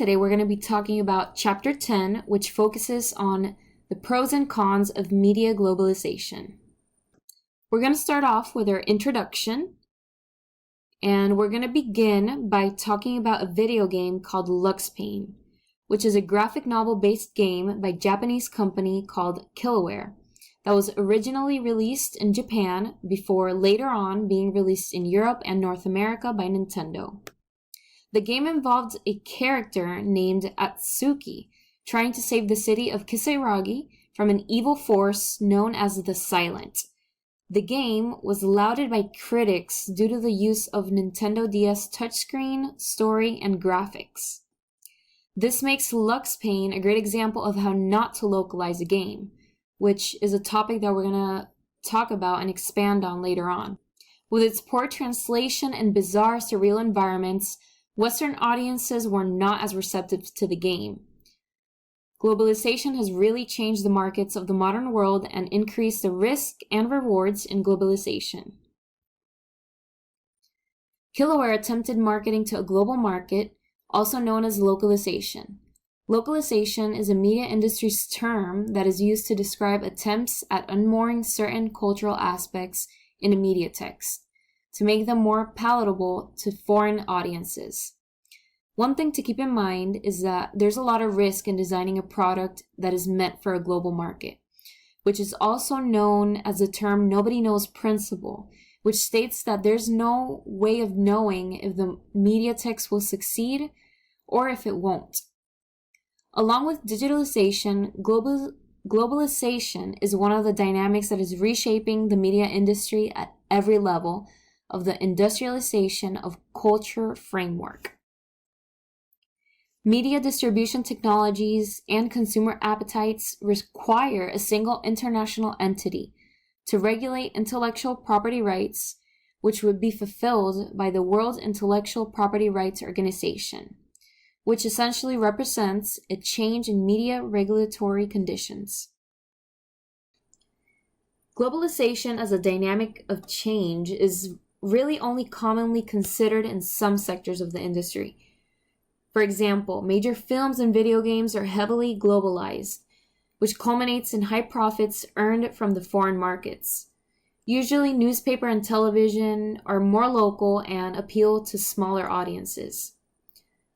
Today we're going to be talking about Chapter 10, which focuses on the pros and cons of media globalization. We're going to start off with our introduction, and we're going to begin by talking about a video game called Luxpain, which is a graphic novel-based game by a Japanese company called Killaware that was originally released in Japan before later on being released in Europe and North America by Nintendo. The game involved a character named Atsuki trying to save the city of Kisaragi from an evil force known as the Silent. The game was lauded by critics due to the use of Nintendo DS touchscreen, story, and graphics. This makes Luxpain a great example of how not to localize a game, which is a topic that we're going to talk about and expand on later on. With its poor translation and bizarre surreal environments, Western audiences were not as receptive to the game. Globalization has really changed the markets of the modern world and increased the risk and rewards in globalization. Killaware attempted marketing to a global market, also known as localization. Localization is a media industry's term that is used to describe attempts at unmooring certain cultural aspects in a media text, to make them more palatable to foreign audiences. One thing to keep in mind is that there's a lot of risk in designing a product that is meant for a global market, which is also known as the term nobody knows principle, which states that there's no way of knowing if the media text will succeed or if it won't. Along with digitalization, globalization is one of the dynamics that is reshaping the media industry at every level of the industrialization of culture framework. Media distribution technologies and consumer appetites require a single international entity to regulate intellectual property rights, which would be fulfilled by the World Intellectual Property Rights Organization, which essentially represents a change in media regulatory conditions. Globalization as a dynamic of change is really only commonly considered in some sectors of the industry. For example, major films and video games are heavily globalized, which culminates in high profits earned from the foreign markets. Usually, newspaper and television are more local and appeal to smaller audiences.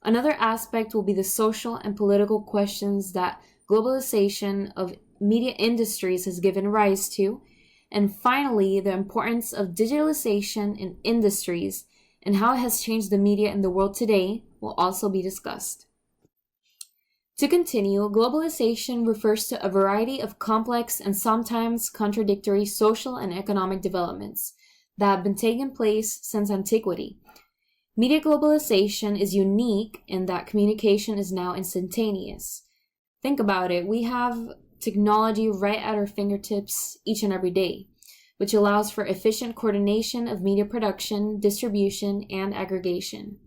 Another aspect will be the social and political questions that globalization of media industries has given rise to. And finally, the importance of digitalization in industries and how it has changed the media in the world today will also be discussed. To continue, globalization refers to a variety of complex and sometimes contradictory social and economic developments that have been taking place since antiquity. Media globalization is unique in that communication is now instantaneous. Think about it, we have technology right at our fingertips each and every day, which allows for efficient coordination of media production, distribution, and aggregation.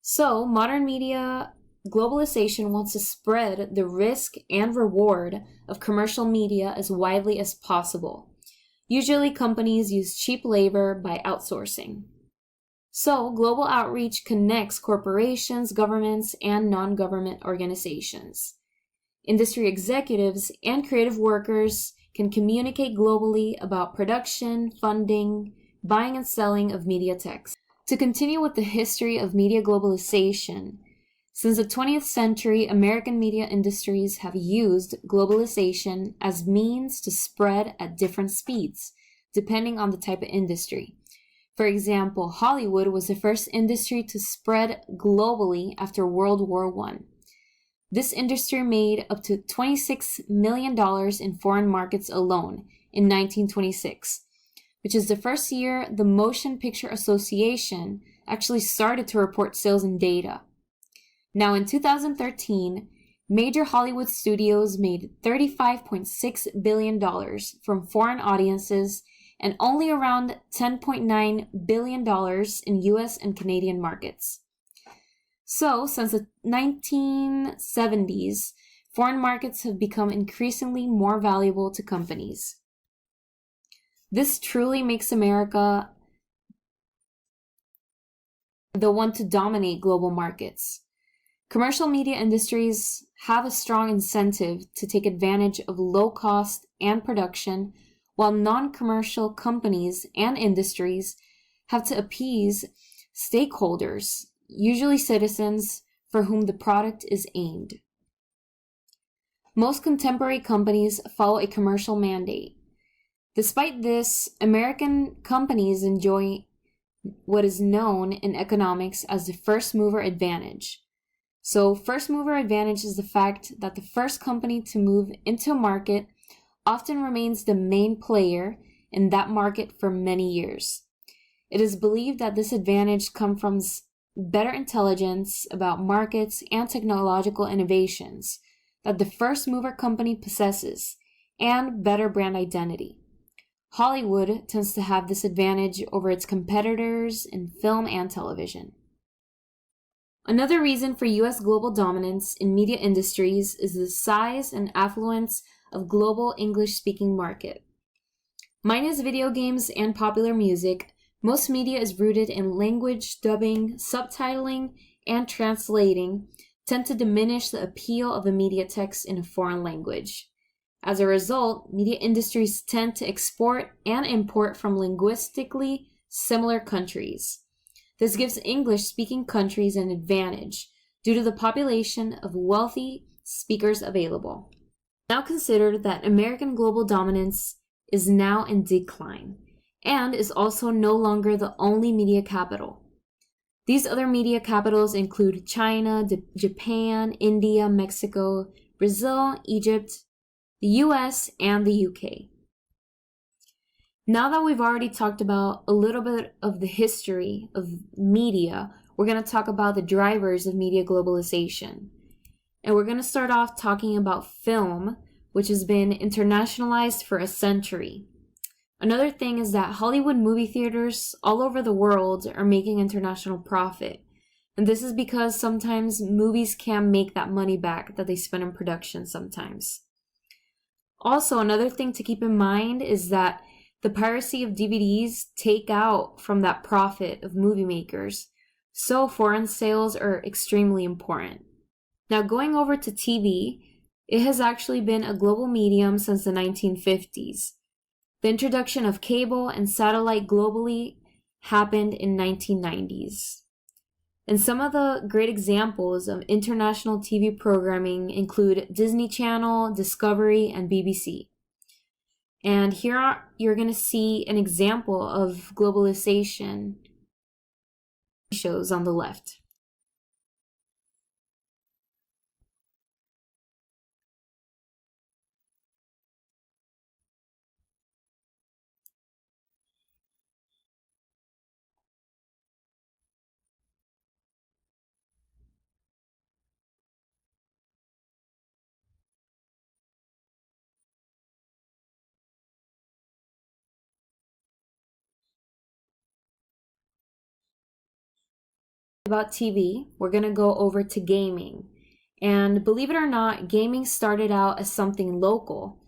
So, modern media globalization wants to spread the risk and reward of commercial media as widely as possible. Usually, companies use cheap labor by outsourcing. So, global outreach connects corporations, governments, and non-government organizations. Industry executives and creative workers can communicate globally about production, funding, buying and selling of media text. To continue with the history of media globalization, since the 20th century, American media industries have used globalization as means to spread at different speeds, depending on the type of industry. For example, Hollywood was the first industry to spread globally after World War I. This industry made up to $26 million in foreign markets alone in 1926, which is the first year the Motion Picture Association actually started to report sales and data. Now in 2013, major Hollywood studios made $35.6 billion from foreign audiences and only around $10.9 billion in US and Canadian markets. So, since the 1970s, foreign markets have become increasingly more valuable to companies. This truly makes America the one to dominate global markets. Commercial media industries have a strong incentive to take advantage of low cost and production, while non-commercial companies and industries have to appease stakeholders, usually citizens for whom the product is aimed. Most contemporary companies follow a commercial mandate. Despite this, American companies enjoy what is known in economics as the first mover advantage. So, first mover advantage is the fact that the first company to move into a market often remains the main player in that market for many years. It is believed that this advantage comes from better intelligence about markets and technological innovations that the first mover company possesses, and better brand identity. Hollywood tends to have this advantage over its competitors in film and television. Another reason for U.S. global dominance in media industries is the size and affluence of global English-speaking market. Minus video games and popular music, most media is rooted in language dubbing, subtitling, and translating tend to diminish the appeal of a media text in a foreign language. As a result, media industries tend to export and import from linguistically similar countries. This gives English-speaking countries an advantage due to the population of wealthy speakers available. Now consider that American global dominance is now in decline and is also no longer the only media capital. These other media capitals include China, Japan, India, Mexico, Brazil, Egypt, the US, and the UK. Now that we've already talked about a little bit of the history of media, we're going to talk about the drivers of media globalization. And we're going to start off talking about film, which has been internationalized for a century. Another thing is that Hollywood movie theaters all over the world are making international profit. And this is because sometimes movies can't make that money back that they spend in production sometimes. Also, another thing to keep in mind is that the piracy of DVDs take out from that profit of movie makers. So foreign sales are extremely important. Now going over to TV, it has actually been a global medium since the 1950s. The introduction of cable and satellite globally happened in 1990s. And some of the great examples of international TV programming include Disney Channel, Discovery, and BBC. And here you're going to see an example of globalization shows on the left. About TV, we're going to go over to gaming. And believe it or not, gaming started out as something local.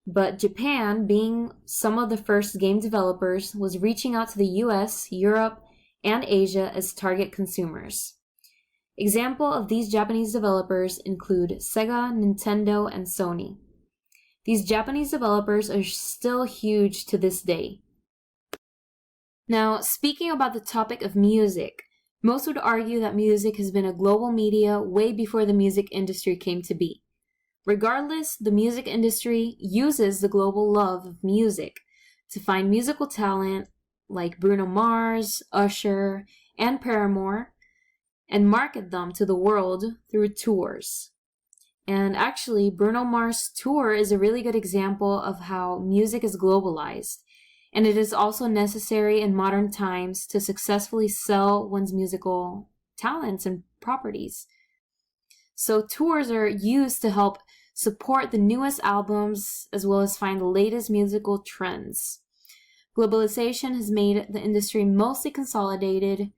But Japan, being some of the first game developers, was reaching out to the US, Europe, and Asia as target consumers. Example of these Japanese developers include Sega, Nintendo, and Sony. These Japanese developers are still huge to this day. Now, speaking about the topic of music, most would argue that music has been a global media way before the music industry came to be. Regardless, the music industry uses the global love of music to find musical talent like Bruno Mars, Usher, and Paramore, and market them to the world through tours. And actually, Bruno Mars' tour is a really good example of how music is globalized. And it is also necessary in modern times to successfully sell one's musical talents and properties. So tours are used to help support the newest albums as well as find the latest musical trends. Globalization has made the industry mostly consolidated,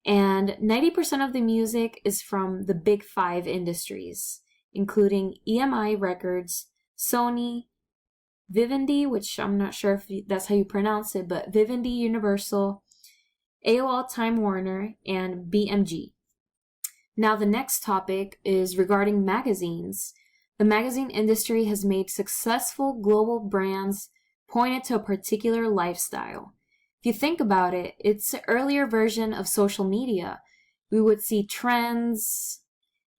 and 90% of the music is from the big five industries, including EMI Records, Sony, Vivendi, which I'm not sure if that's how you pronounce it, but Vivendi Universal, AOL Time Warner, and BMG. Now, the next topic is regarding magazines. The magazine industry has made successful global brands pointed to a particular lifestyle. If you think about it, it's an earlier version of social media. We would see trends,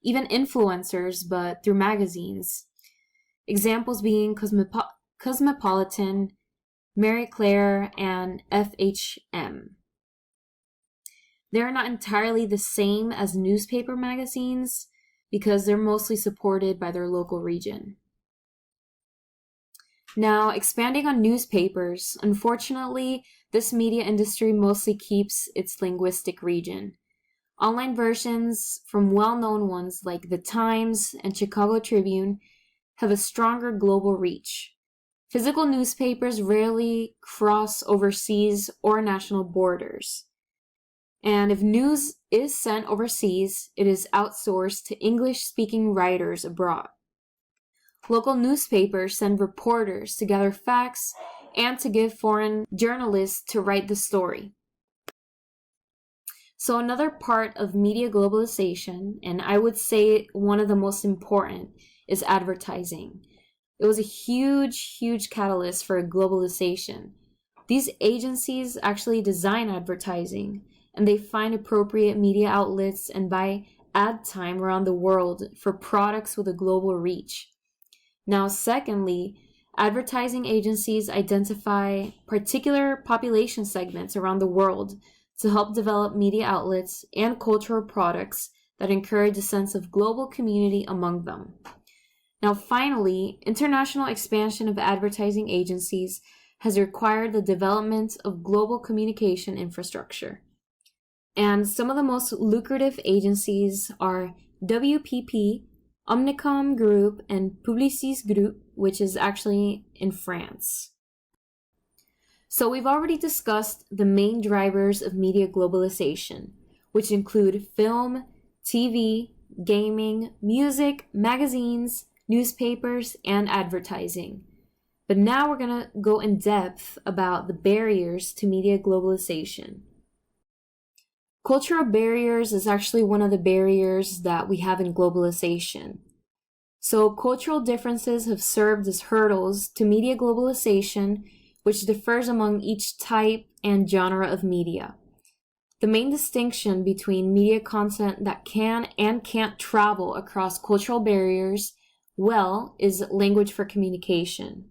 even influencers, but through magazines. Examples being Cosmopolitan, Marie Claire, and FHM. They're not entirely the same as newspaper magazines because they're mostly supported by their local region. Now, expanding on newspapers, unfortunately, this media industry mostly keeps its linguistic region. Online versions from well-known ones like The Times and Chicago Tribune have a stronger global reach. Physical newspapers rarely cross overseas or national borders. And if news is sent overseas, it is outsourced to English-speaking writers abroad. Local newspapers send reporters to gather facts and to give foreign journalists to write the story. So another part of media globalization, and I would say one of the most important, is advertising. It was a huge catalyst for globalization. These agencies actually design advertising, and they find appropriate media outlets and buy ad time around the world for products with a global reach. Now, secondly, advertising agencies identify particular population segments around the world to help develop media outlets and cultural products that encourage a sense of global community among them. Now, finally, international expansion of advertising agencies has required the development of global communication infrastructure. And some of the most lucrative agencies are WPP, Omnicom Group, and Publicis Group, which is actually in France. So we've already discussed the main drivers of media globalization, which include film, TV, gaming, music, magazines, newspapers, and advertising. But now we're going to go in depth about the barriers to media globalization. Cultural barriers is actually one of the barriers that we have in globalization. So cultural differences have served as hurdles to media globalization, which differs among each type and genre of media. The main distinction between media content that can and can't travel across cultural barriers, is language for communication.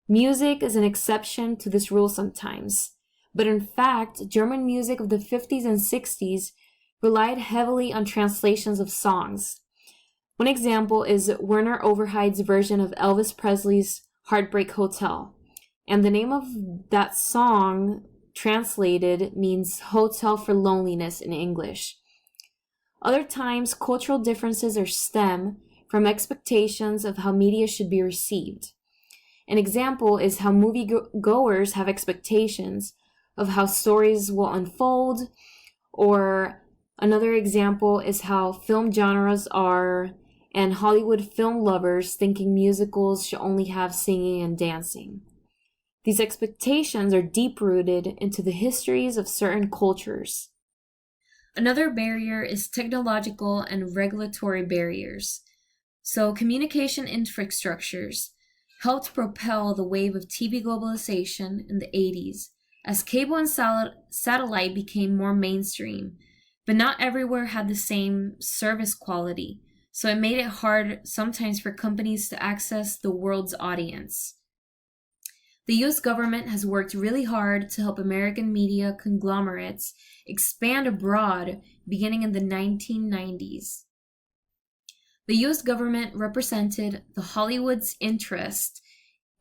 Music is an exception to this rule sometimes. But in fact, German music of the 50s and 60s relied heavily on translations of songs. One example is Werner Overheid's version of Elvis Presley's Heartbreak Hotel. And the name of that song translated means Hotel for Loneliness in English. Other times, cultural differences are stem from expectations of how media should be received. An example is how moviegoers have expectations of how stories will unfold, or another example is how film genres are, and Hollywood film lovers thinking musicals should only have singing and dancing. These expectations are deep-rooted into the histories of certain cultures. Another barrier is technological and regulatory barriers. So communication infrastructures helped propel the wave of TV globalization in the 80s, as cable and satellite became more mainstream, but not everywhere had the same service quality, so it made it hard sometimes for companies to access the world's audience. The US government has worked really hard to help American media conglomerates expand abroad beginning in the 1990s. The US government represented the Hollywood's interest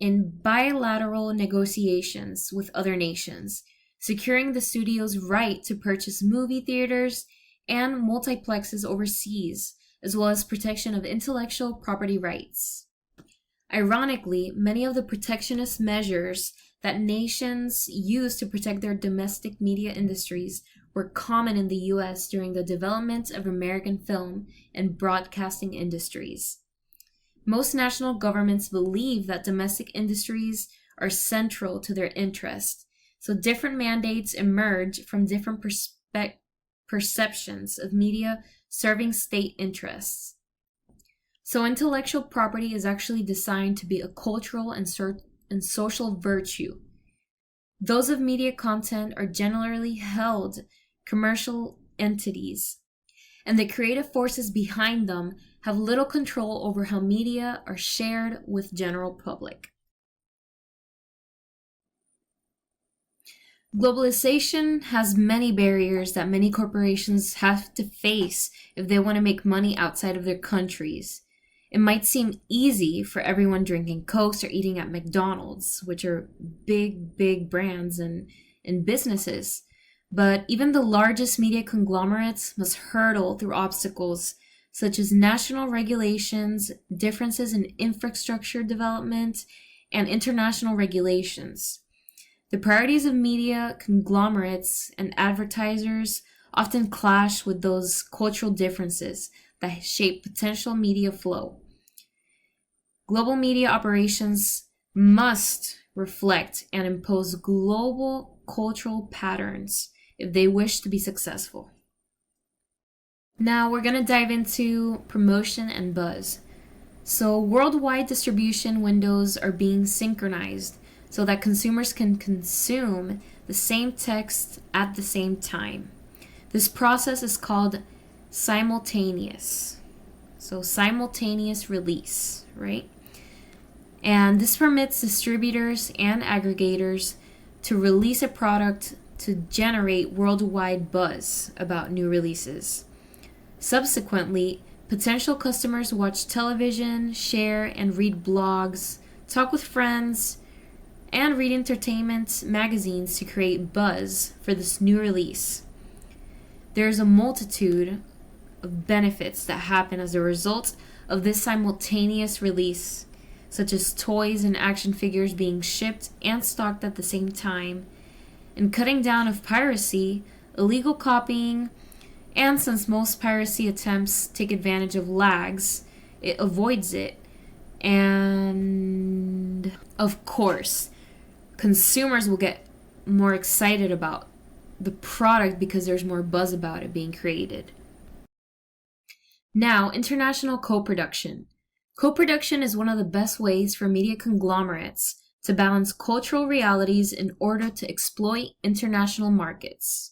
in bilateral negotiations with other nations, securing the studio's right to purchase movie theaters and multiplexes overseas, as well as protection of intellectual property rights. Ironically, many of the protectionist measures that nations use to protect their domestic media industries were common in the US during the development of American film and broadcasting industries. Most national governments believe that domestic industries are central to their interest, so different mandates emerge from different perceptions of media serving state interests. So intellectual property is actually designed to be a cultural and social virtue. Those of media content are generally held commercial entities, and the creative forces behind them have little control over how media are shared with general public. Globalization has many barriers that many corporations have to face if they want to make money outside of their countries. It might seem easy for everyone drinking Cokes or eating at McDonald's, which are big brands and businesses. But even the largest media conglomerates must hurdle through obstacles such as national regulations, differences in infrastructure development, and international regulations. The priorities of media conglomerates and advertisers often clash with those cultural differences that shape potential media flow. Global media operations must reflect and impose global cultural patterns if they wish to be successful. Now we're going to dive into promotion and buzz. So worldwide distribution windows are being synchronized so that consumers can consume the same text at the same time. This process is called simultaneous. So simultaneous release, right? And this permits distributors and aggregators to release a product to generate worldwide buzz about new releases. Subsequently, potential customers watch television, share and read blogs, talk with friends, and read entertainment magazines to create buzz for this new release. There's a multitude of benefits that happen as a result of this simultaneous release, such as toys and action figures being shipped and stocked at the same time, and cutting down of piracy, illegal copying, and since most piracy attempts take advantage of lags, it avoids it. And of course, consumers will get more excited about the product because there's more buzz about it being created. Now, international co-production. Co-production is one of the best ways for media conglomerates to balance cultural realities in order to exploit international markets.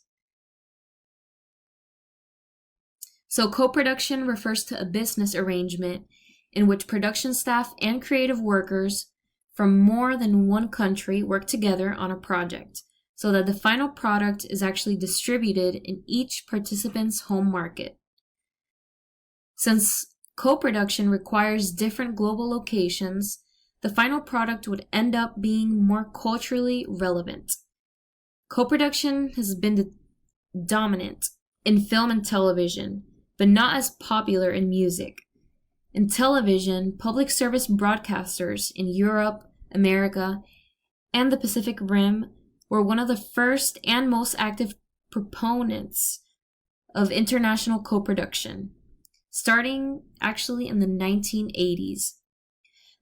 So co-production refers to a business arrangement in which production staff and creative workers from more than one country work together on a project so that the final product is actually distributed in each participant's home market. Since co-production requires different global locations, the final product would end up being more culturally relevant. Co-production has been dominant in film and television, but not as popular in music. In television, public service broadcasters in Europe, America, and the Pacific Rim were one of the first and most active proponents of international co-production, starting actually in the 1980s.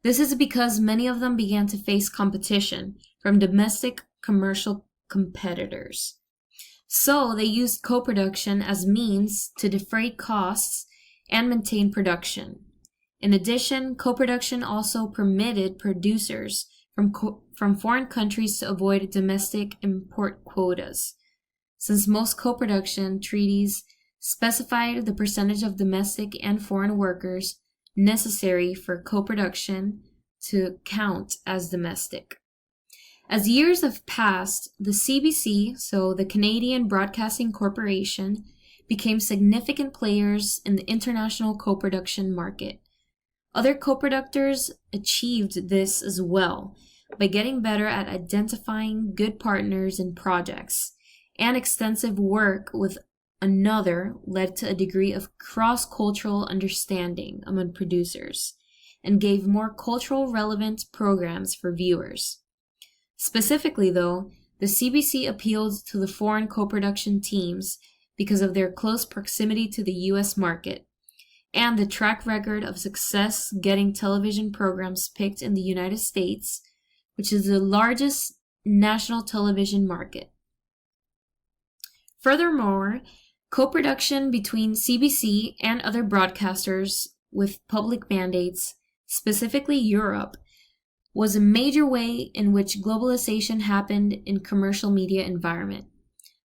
This is because many of them began to face competition from domestic commercial competitors. So they used co-production as means to defray costs and maintain production. In addition, co-production also permitted producers from foreign countries to avoid domestic import quotas, since most co-production treaties specified the percentage of domestic and foreign workers necessary for co-production to count as domestic. As years have passed, the CBC, so the Canadian Broadcasting Corporation, became significant players in the international co-production market. Other co-productors achieved this as well by getting better at identifying good partners in projects, and extensive work with another led to a degree of cross-cultural understanding among producers and gave more cultural relevant programs for viewers. Specifically, though, the CBC appealed to the foreign co-production teams because of their close proximity to the U.S. market and the track record of success getting television programs picked in the United States, which is the largest national television market. Furthermore, Co-production between CBC and other broadcasters with public mandates, specifically Europe, was a major way in which globalization happened in commercial media environment.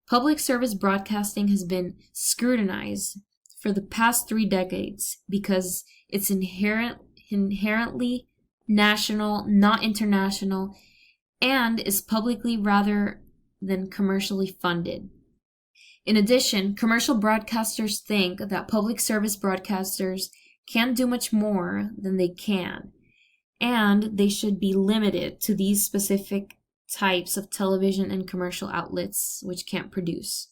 Public service broadcasting has been scrutinized for the past 3 decades because it's inherently national, not international, and is publicly rather than commercially funded. In addition, commercial broadcasters think that public service broadcasters can't do much more than they can, and they should be limited to these specific types of television and commercial outlets which can't produce.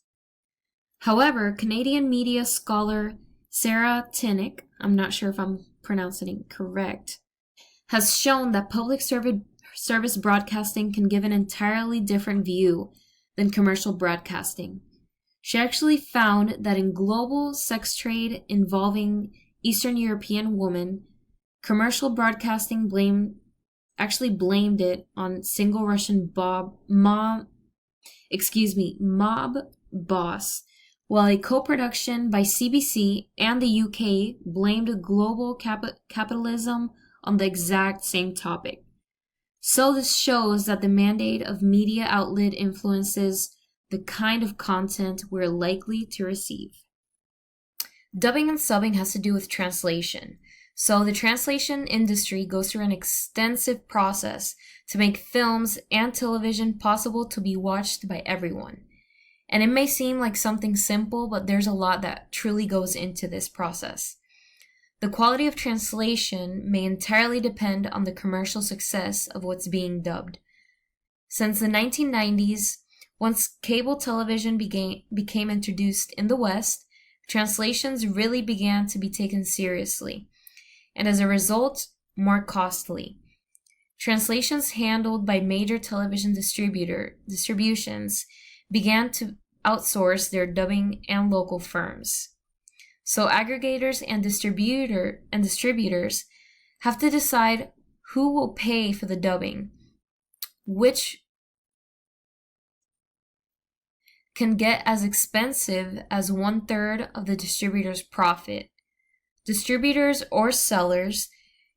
However, Canadian media scholar Sarah Tinnick, I'm not sure if I'm pronouncing it correct, has shown that public service broadcasting can give an entirely different view than commercial broadcasting. She actually found that in global sex trade involving Eastern European women, commercial broadcasting blamed it on single Russian mob boss, while a co-production by CBC and the UK blamed global capitalism on the exact same topic. So this shows that the mandate of media outlet influences the kind of content we're likely to receive. Dubbing and subbing has to do with translation. So the translation industry goes through an extensive process to make films and television possible to be watched by everyone. And it may seem like something simple, but there's a lot that truly goes into this process. The quality of translation may entirely depend on the commercial success of what's being dubbed. Since the 1990s, once cable television became introduced in the West, translations really began to be taken seriously, and as a result, more costly. Translations handled by major television distributions began to outsource their dubbing and local firms. So aggregators and distributors have to decide who will pay for the dubbing, which can get as expensive as 1/3 of the distributor's profit. Distributors or sellers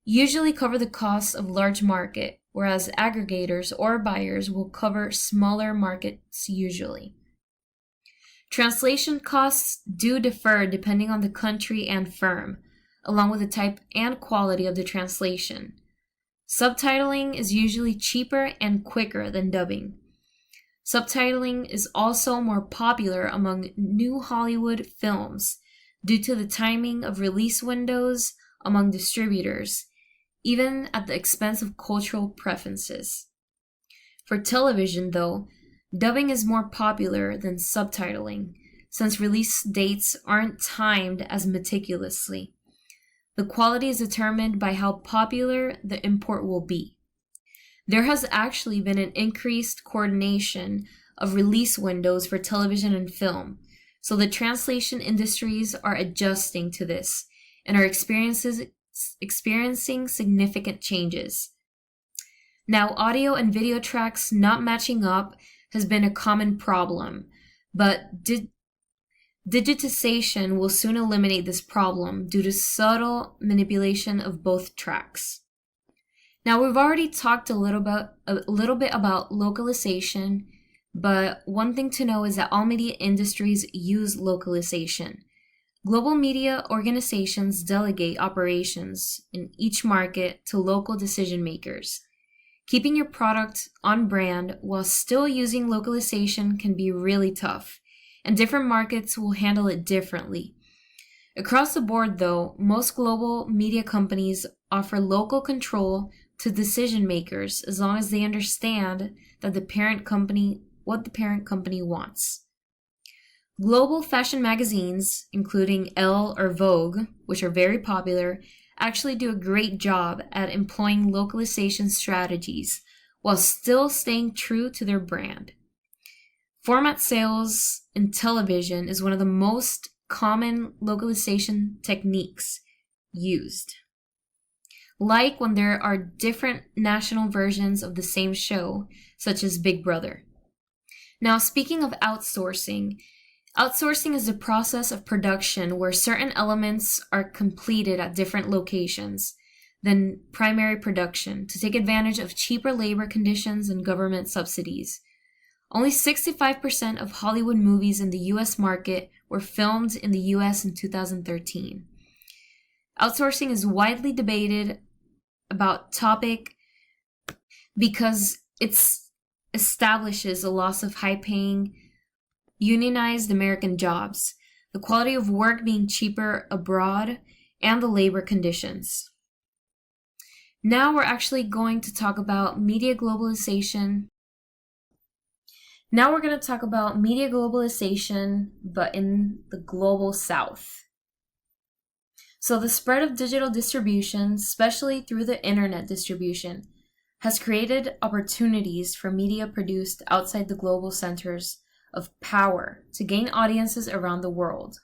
usually cover the costs of large market, whereas aggregators or buyers will cover smaller markets usually. Translation costs do differ depending on the country and firm, along with the type and quality of the translation. Subtitling is usually cheaper and quicker than dubbing. Subtitling is also more popular among new Hollywood films due to the timing of release windows among distributors, even at the expense of cultural preferences. For television, though, dubbing is more popular than subtitling, since release dates aren't timed as meticulously. The quality is determined by how popular the import will be. There has actually been an increased coordination of release windows for television and film, so the translation industries are adjusting to this and are experiencing significant changes. Now, audio and video tracks not matching up has been a common problem, but digitization will soon eliminate this problem due to subtle manipulation of both tracks. Now, we've already talked a little bit about localization, but one thing to know is that all media industries use localization. Global media organizations delegate operations in each market to local decision makers. Keeping your product on brand while still using localization can be really tough, and different markets will handle it differently. Across the board, though, most global media companies offer local control to decision makers as long as they understand that what the parent company wants. Global fashion magazines, including Elle or Vogue, which are very popular, actually do a great job at employing localization strategies while still staying true to their brand. Format sales in television is one of the most common localization techniques used. Like when there are different national versions of the same show, such as Big Brother. Now, speaking of outsourcing, Outsourcing is the process of production where certain elements are completed at different locations than primary production to take advantage of cheaper labor conditions and government subsidies. Only 65% of Hollywood movies in the US market were filmed in the US in 2013. Outsourcing is widely debated about topic because it establishes a loss of high-paying, unionized American jobs, the quality of work being cheaper abroad, and the labor conditions. Now we're actually going to talk about media globalization. Now we're going to talk about media globalization, but in the global south. So the spread of digital distribution, especially through the internet distribution, has created opportunities for media produced outside the global centers of power to gain audiences around the world.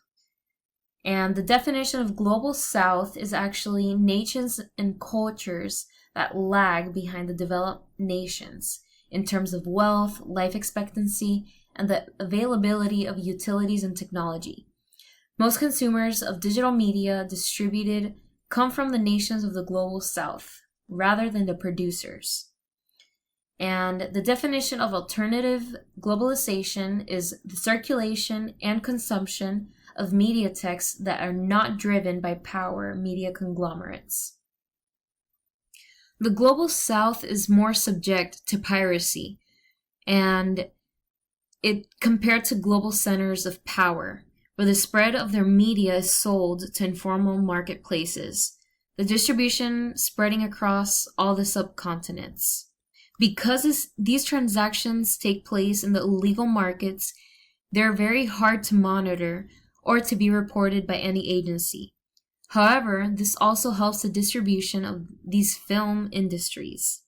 And the definition of global south is actually nations and cultures that lag behind the developed nations in terms of wealth, life expectancy, and the availability of utilities and technology. Most consumers of digital media distributed come from the nations of the global south rather than the producers. And the definition of alternative globalization is the circulation and consumption of media texts that are not driven by power media conglomerates. The global south is more subject to piracy, and it compared to global centers of power, where the spread of their media is sold to informal marketplaces, the distribution spreading across all the subcontinents. Because these transactions take place in the illegal markets, they're very hard to monitor or to be reported by any agency. However, this also helps the distribution of these film industries.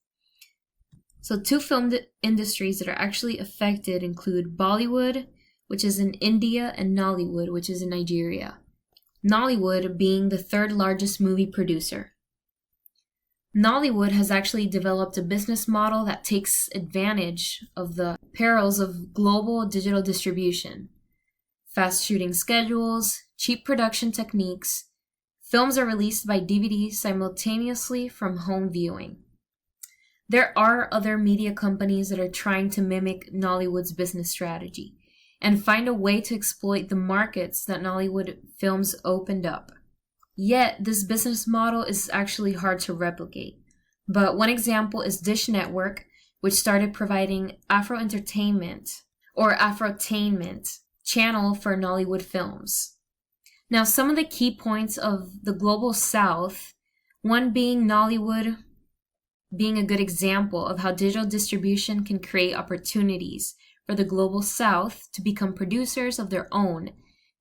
So 2 film industries that are actually affected include Bollywood, which is in India, and Nollywood, which is in Nigeria. Nollywood being the 3rd largest movie producer. Nollywood has actually developed a business model that takes advantage of the perils of global digital distribution. Fast shooting schedules, cheap production techniques. Films are released by DVD simultaneously from home viewing. There are other media companies that are trying to mimic Nollywood's business strategy and find a way to exploit the markets that Nollywood films opened up. Yet, this business model is actually hard to replicate. But one example is Dish Network, which started providing Afro-entertainment or Afrotainment channel for Nollywood films. Now, some of the key points of the Global South, one being Nollywood being a good example of how digital distribution can create opportunities for the Global South to become producers of their own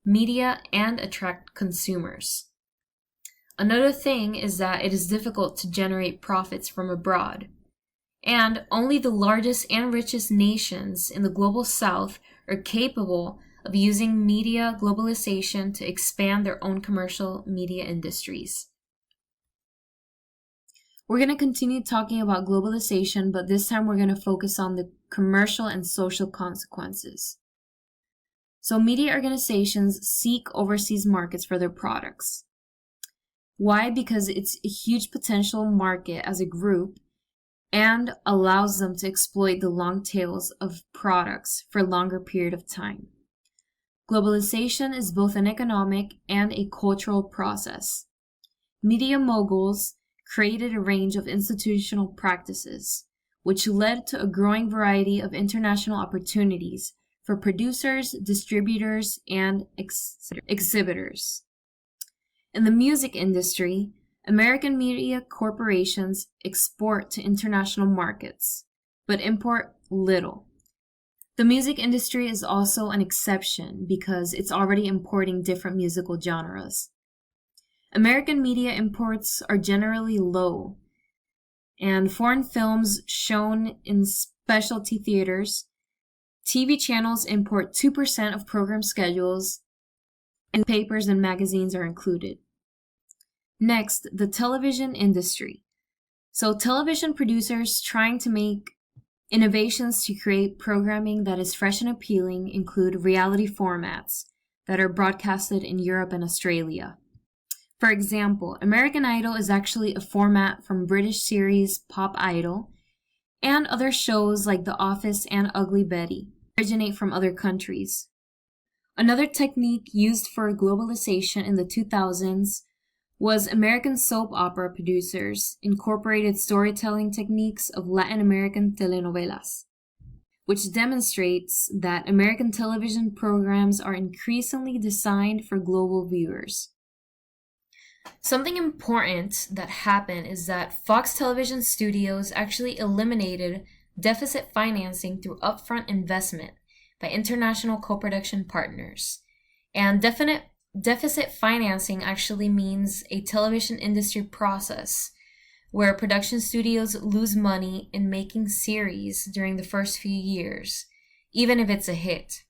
media and attract consumers. Another thing is that it is difficult to generate profits from abroad, and only the largest and richest nations in the Global South are capable of using media globalization to expand their own commercial media industries. We're going to continue talking about globalization, but this time we're going to focus on the commercial and social consequences. So media organizations seek overseas markets for their products. Why? Because it's a huge potential market as a group and allows them to exploit the long tails of products for a longer period of time. Globalization is both an economic and a cultural process. Media moguls created a range of institutional practices, which led to a growing variety of international opportunities for producers, distributors, and exhibitors. In the music industry, American media corporations export to international markets, but import little. The music industry is also an exception because it's already importing different musical genres. American media imports are generally low, and foreign films shown in specialty theaters, TV channels import 2% of program schedules, and papers and magazines are included. Next, the television industry. So television producers trying to make Innovations to create programming that is fresh and appealing include reality formats that are broadcasted in Europe and Australia. For example, American Idol is actually a format from British series Pop Idol, and other shows like The Office and Ugly Betty originate from other countries. Another technique used for globalization in the 2000s was American soap opera producers incorporated storytelling techniques of Latin American telenovelas, which demonstrates that American television programs are increasingly designed for global viewers. Something important that happened is that Fox Television Studios actually eliminated deficit financing through upfront investment by international co-production partners. And deficit financing actually means a television industry process where production studios lose money in making series during the first few years, even if it's a hit.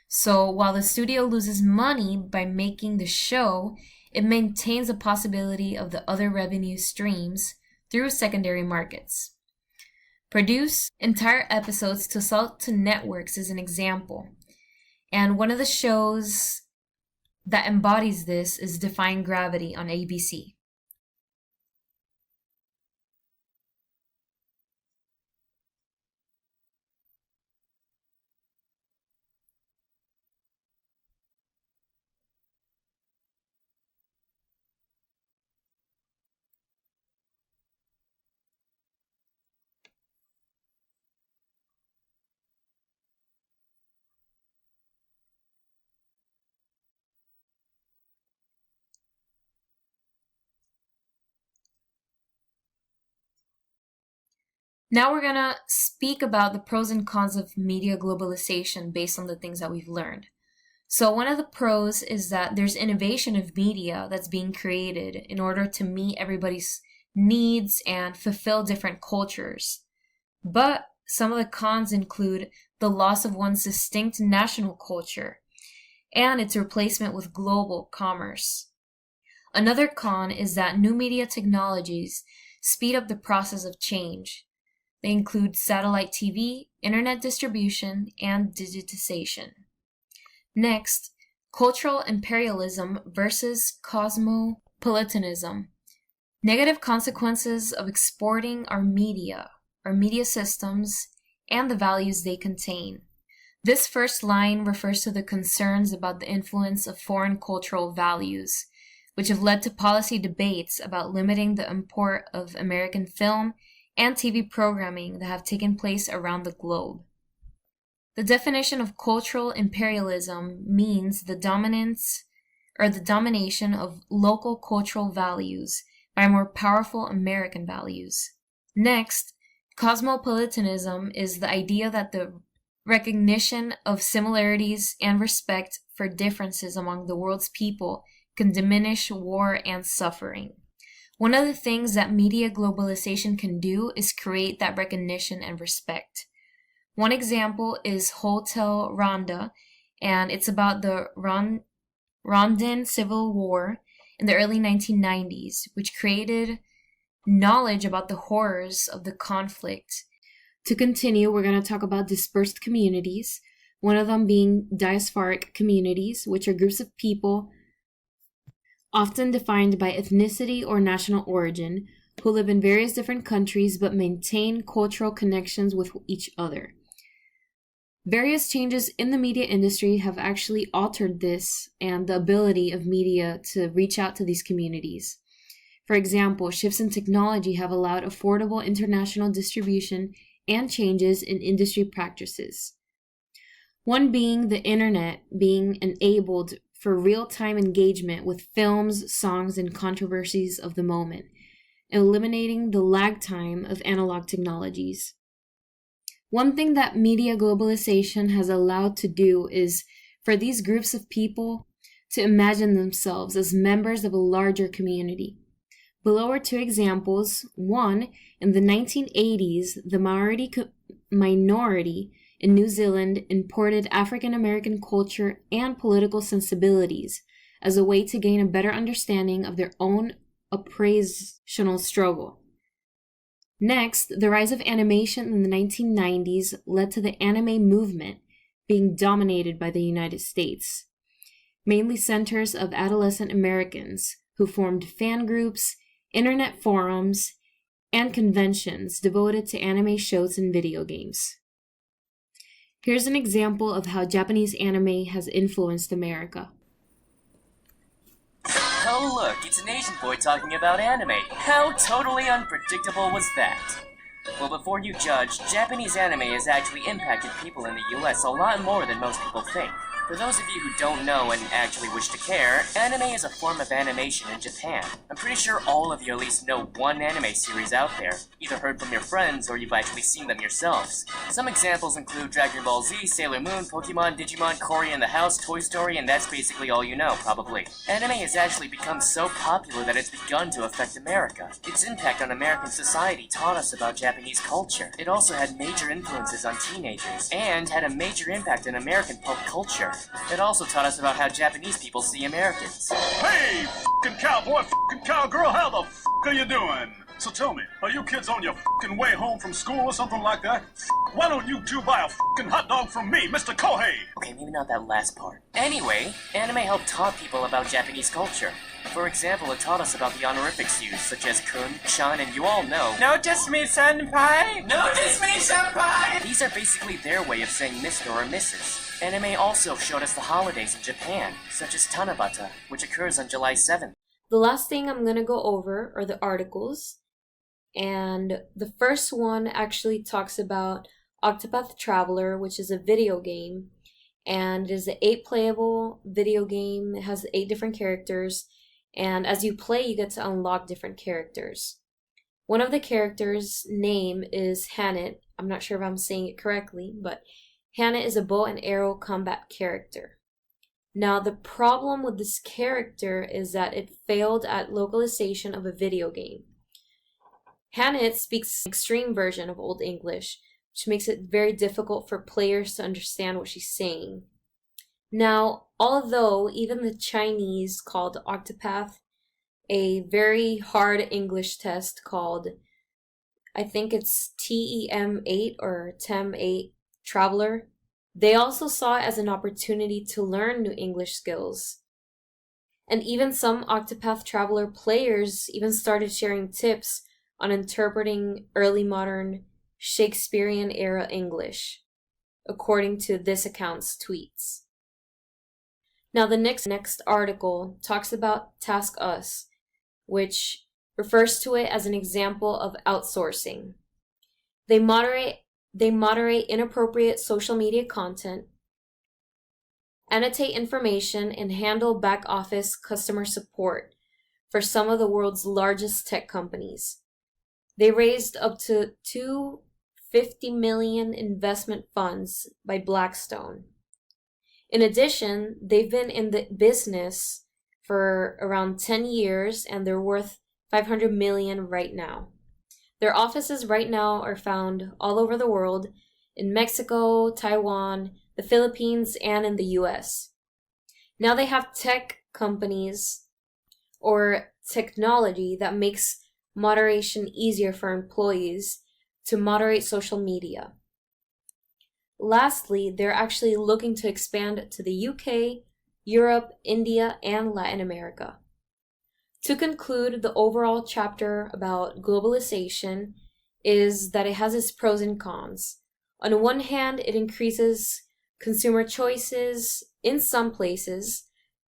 So while the studio loses money by making the show, it maintains the possibility of the other revenue streams through secondary markets. Produce entire episodes to sell to networks is an example. And one of the shows that embodies this is Defying Gravity on ABC. Now we're going to speak about the pros and cons of media globalization based on the things that we've learned. So one of the pros is that there's innovation of media that's being created in order to meet everybody's needs and fulfill different cultures. But some of the cons include the loss of one's distinct national culture and its replacement with global commerce. Another con is that new media technologies speed up the process of change. They include satellite TV, internet distribution, and digitization. Next, cultural imperialism versus cosmopolitanism. Negative consequences of exporting our media systems, and the values they contain. This first line refers to the concerns about the influence of foreign cultural values, which have led to policy debates about limiting the import of American film and TV programming that have taken place around the globe. The definition of cultural imperialism means the dominance or the domination of local cultural values by more powerful American values. Next, cosmopolitanism is the idea that the recognition of similarities and respect for differences among the world's people can diminish war and suffering. One of the things that media globalization can do is create that recognition and respect. One example is Hotel Rwanda, and it's about the Rwandan Civil War in the early 1990s, which created knowledge about the horrors of the conflict. To continue, we're going to talk about dispersed communities, one of them being diasporic communities, which are groups of people often defined by ethnicity or national origin, who live in various different countries but maintain cultural connections with each other. Various changes in the media industry have actually altered this and the ability of media to reach out to these communities. For example, shifts in technology have allowed affordable international distribution and changes in industry practices. One being the internet being enabled for real-time engagement with films, songs, and controversies of the moment, eliminating the lag time of analog technologies. One thing that media globalization has allowed to do is for these groups of people to imagine themselves as members of a larger community. Below are two examples. One, in the 1980s, the minority in New Zealand imported African American culture and political sensibilities as a way to gain a better understanding of their own oppressional struggle. Next, the rise of animation in the 1990s led to the anime movement being dominated by the United States, mainly centers of adolescent Americans who formed fan groups, internet forums, and conventions devoted to anime shows and video games. Here's an example of how Japanese anime has influenced America. Oh look, it's an Asian boy talking about anime. How totally unpredictable was that? Well, before you judge, Japanese anime has actually impacted people in the US a lot more than most people think. For those of you who don't know and actually wish to care, anime is a form of animation in Japan. I'm pretty sure all of you at least know one anime series out there, either heard from your friends or you've actually seen them yourselves. Some examples include Dragon Ball Z, Sailor Moon, Pokemon, Digimon, Cory in the House, Toy Story, and that's basically all you know, probably. Anime has actually become so popular that it's begun to affect America. Its impact on American society taught us about Japanese culture. It also had major influences on teenagers, and had a major impact on American pop culture. It also taught us about how Japanese people see Americans. Hey, f***ing cowboy, f***ing cowgirl, how the f*** are you doing? So tell me, are you kids on your f***ing way home from school or something like that? Why don't you two buy a f***ing hot dog from me, Mr. Kohei? Okay, maybe not that last part. Anyway, anime helped taught people about Japanese culture. For example, it taught us about the honorifics used, such as kun, chan, and you all know. Notice me, senpai! Notice me, senpai! These are basically their way of saying Mr. or Mrs. Anime also showed us the holidays in Japan, such as Tanabata, which occurs on July 7th. The last thing I'm going to go over are the articles. And the first one actually talks about Octopath Traveler, which is a video game. And it is an 8 playable video game. It has 8 different characters. And as you play, you get to unlock different characters. One of the characters' name is Hannet. I'm not sure if I'm saying it correctly, but Hannet is a bow and arrow combat character. Now, the problem with this character is that it failed at localization of a video game. Hannet speaks an extreme version of Old English, which makes it very difficult for players to understand what she's saying. Now, although even the Chinese called Octopath a very hard English test called, I think it's TEM8 or TEM8 Traveler, they also saw it as an opportunity to learn new English skills. And even some Octopath Traveler players even started sharing tips on interpreting early modern Shakespearean era English, according to this account's tweets. Now the next article talks about Task Us, which refers to it as an example of outsourcing. They moderate inappropriate social media content, annotate information, and handle back office customer support for some of the world's largest tech companies. They raised up to $250 million investment funds by Blackstone. In addition, they've been in the business for around 10 years and they're worth $500 million right now. Their offices right now are found all over the world, in Mexico, Taiwan, the Philippines, and in the US. Now they have tech companies or technology that makes moderation easier for employees to moderate social media. Lastly, they're actually looking to expand to the UK, Europe, India, and Latin America. To conclude, the overall chapter about globalization is that it has its pros and cons. On one hand, it increases consumer choices in some places,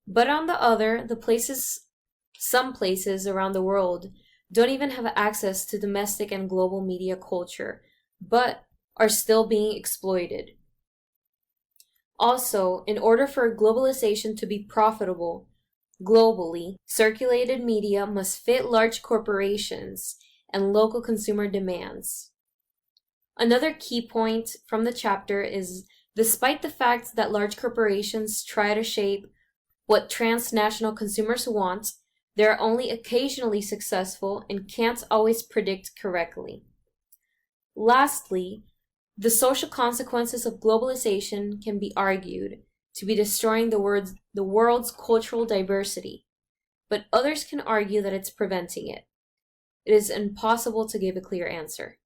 but on the other, some places around the world don't even have access to domestic and global media culture, but are still being exploited. Also, in order for globalization to be profitable globally, circulated media must fit large corporations and local consumer demands. Another key point from the chapter is, despite the fact that large corporations try to shape what transnational consumers want, they are only occasionally successful and can't always predict correctly. Lastly, the social consequences of globalization can be argued to be destroying the world's cultural diversity, but others can argue that it's preventing it. It is impossible to give a clear answer.